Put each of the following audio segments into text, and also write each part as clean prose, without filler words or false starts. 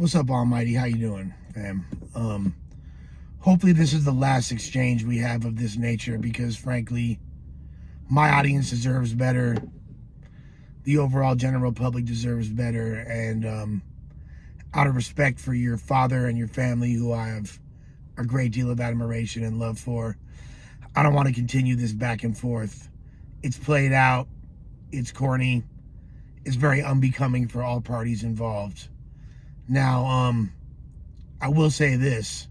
What's up, Almighty? How you doing, fam? Hopefully this is the last exchange we have of this nature because, frankly, my audience deserves better. The overall general public deserves better. And out of respect for your father and your family, who I have a great deal of admiration and love for, I don't want to continue this back and forth. It's played out. It's corny. It's very unbecoming for all parties involved. Now, I will say this.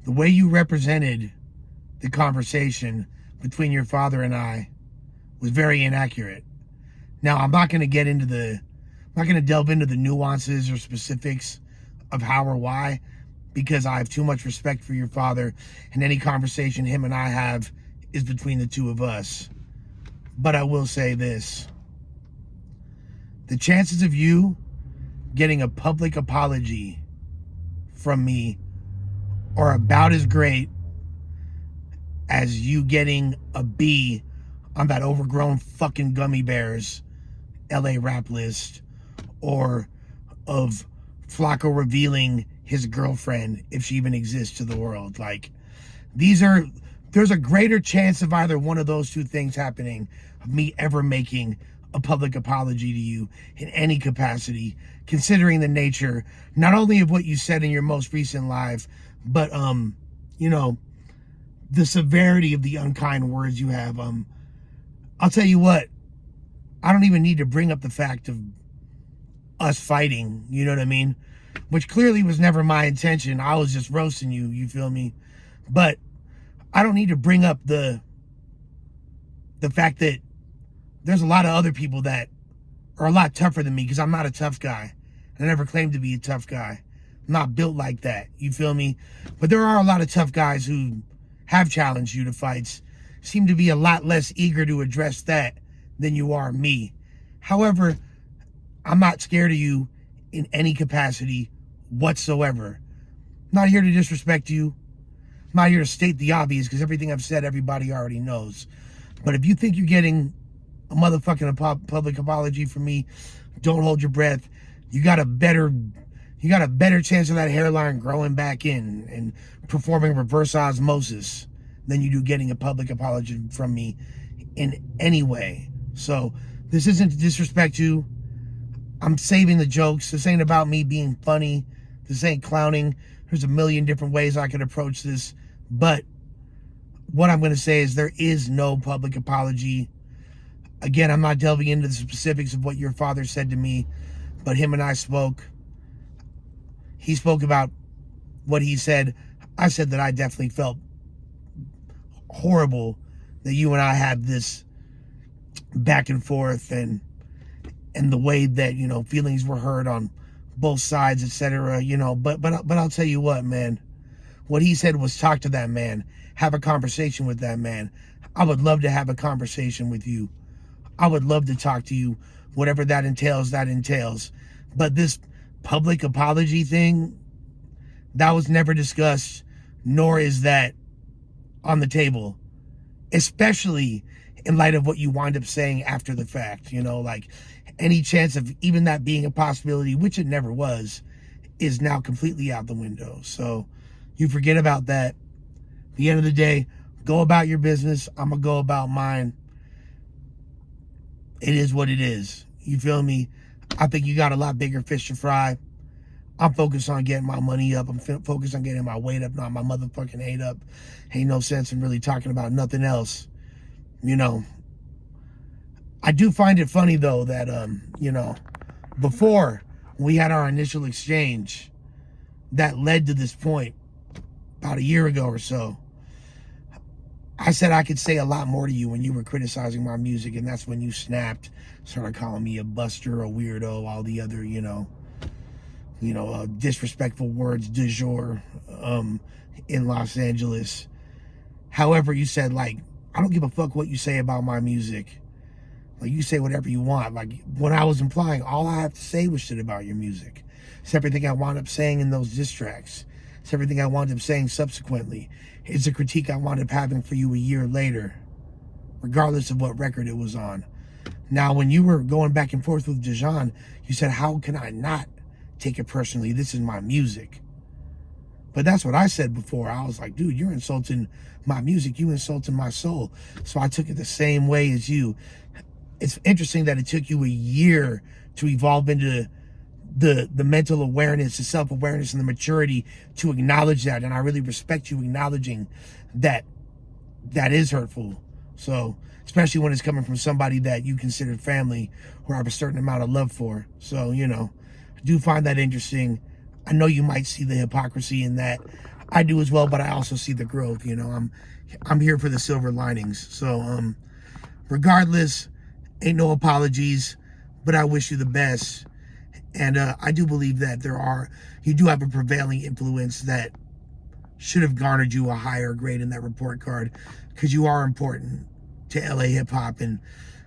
The way you represented the conversation between your father and I was very inaccurate. Now, I'm not going to delve into the nuances or specifics of how or why, because I have too much respect for your father, and any conversation him and I have is between the two of us. But I will say this. The chances of you getting a public apology from me are about as great as you getting a B on that overgrown fucking Gummy Bears LA rap list, or of Flacco revealing his girlfriend, if she even exists, to the world. Like, there's a greater chance of either one of those two things happening, of me ever making a public apology to you in any capacity, considering the nature not only of what you said in your most recent live, but the severity of the unkind words you have. I'll tell you what, I don't even need to bring up the fact of us fighting, you know what I mean? Which clearly was never my intention. I was just roasting you, you feel me? But I don't need to bring up the fact that there's a lot of other people that are a lot tougher than me, because I'm not a tough guy. I never claimed to be a tough guy. I'm not built like that, you feel me? But there are a lot of tough guys who have challenged you to fights, seem to be a lot less eager to address that than you are me. However, I'm not scared of you in any capacity whatsoever. I'm not here to disrespect you. I'm not here to state the obvious, because everything I've said, everybody already knows. But if you think you're getting a motherfucking public apology from me, don't hold your breath. You got a better chance of that hairline growing back in and performing reverse osmosis than you do getting a public apology from me in any way. So this isn't to disrespect you. I'm saving the jokes. This ain't about me being funny. This ain't clowning. There's a million different ways I could approach this. But what I'm going to say is there is no public apology. Again, I'm not delving into the specifics of what your father said to me, but him and I spoke. He spoke about what he said. I said that I definitely felt horrible that you and I had this back and forth, and the way that, feelings were hurt on both sides, etc. But I'll tell you what, man. What he said was, talk to that man, have a conversation with that man. I would love to have a conversation with you. I would love to talk to you. Whatever that entails, that entails. But this public apology thing, that was never discussed, nor is that on the table, especially in light of what you wind up saying after the fact. Like, any chance of even that being a possibility, which it never was, is now completely out the window. So you forget about that. At the end of the day, go about your business. I'm going to go about mine. It is what it is. You feel me? I think you got a lot bigger fish to fry. I'm focused on getting my money up. I'm focused on getting my weight up, not my motherfucking hate up. Ain't no sense in really talking about nothing else. I do find it funny, though, that, before we had our initial exchange that led to this point about a year ago or so, I said I could say a lot more to you when you were criticizing my music, and that's when you snapped, started calling me a buster, a weirdo, all the other, disrespectful words du jour in Los Angeles. However, you said, like, I don't give a fuck what you say about my music. Like, you say whatever you want. Like, when I was implying, all I have to say was shit about your music. It's everything I wound up saying in those diss tracks. It's everything I wound up saying subsequently. It's a critique I wound up having for you a year later, regardless of what record it was on. Now, when you were going back and forth with Dijon, you said, how can I not take it personally. This is my music. But that's what I said before. I was like, dude, you're insulting my music. You insulting my soul. So I took it the same way as you. It's interesting that it took you a year to evolve into the mental awareness, the self-awareness, and the maturity to acknowledge that. And I really respect you acknowledging that that is hurtful. So, especially when it's coming from somebody that you consider family or have a certain amount of love for. So, you know, I do find that interesting. I know you might see the hypocrisy in that. I do as well, but I also see the growth. You know, I'm here for the silver linings. So, regardless, ain't no apologies, but I wish you the best. And I do believe that you do have a prevailing influence that should have garnered you a higher grade in that report card, because you are important to LA hip hop. And,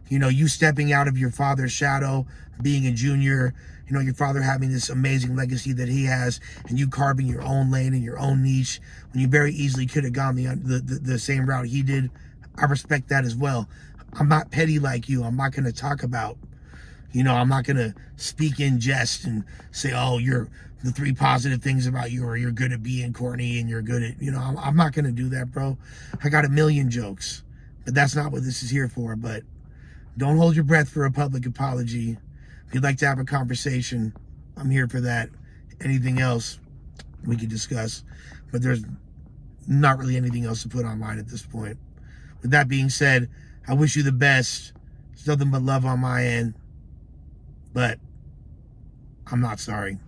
you know, you stepping out of your father's shadow, being a junior, you know, your father having this amazing legacy that he has, and you carving your own lane and your own niche when you very easily could have gone the same route he did. I respect that as well. I'm not petty like you. I'm not going to talk about, you know, I'm not going to speak in jest and say, oh, you're the 3 positive things about you, or you're good at being corny and you're good at, you know, I'm not going to do that, bro. I got a million jokes, but that's not what this is here for. But don't hold your breath for a public apology. If you'd like to have a conversation, I'm here for that. Anything else we could discuss, but there's not really anything else to put online at this point. With that being said, I wish you the best. There's nothing but love on my end, but I'm not sorry.